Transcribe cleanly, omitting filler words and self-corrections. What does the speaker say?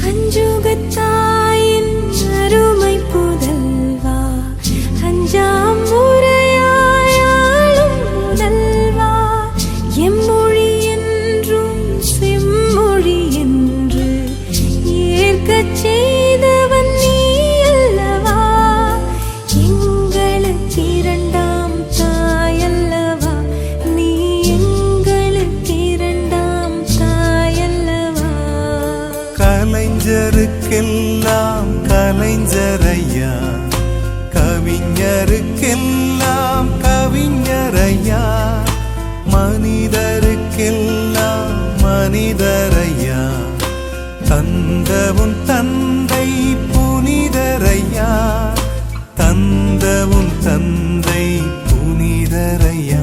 அஞ்சுகத்தாயின் அருமை புதல்வா, அஞ்சாம் முறையாயாளும் முதல்வா, எம்மொழி என்றும் செம்மொழி என்று ஏற்கச் செய்தவன் நீ அல்லவா, எங்களுக்கு இரண்டாம் தாயல்லவா, நீ எங்களுக்கு இரண்டாம் தாயல்லவா. கலைஞருக்கெல்லாம் கலைஞரையா, கவிஞருக்கெல்லாம் கவிஞரையா, மனிதருக்கெல்லாம் மனிதரையா, தந்தவும் தந்தை புனிதரையா, தந்தவும் தந்தை புனிதரையா.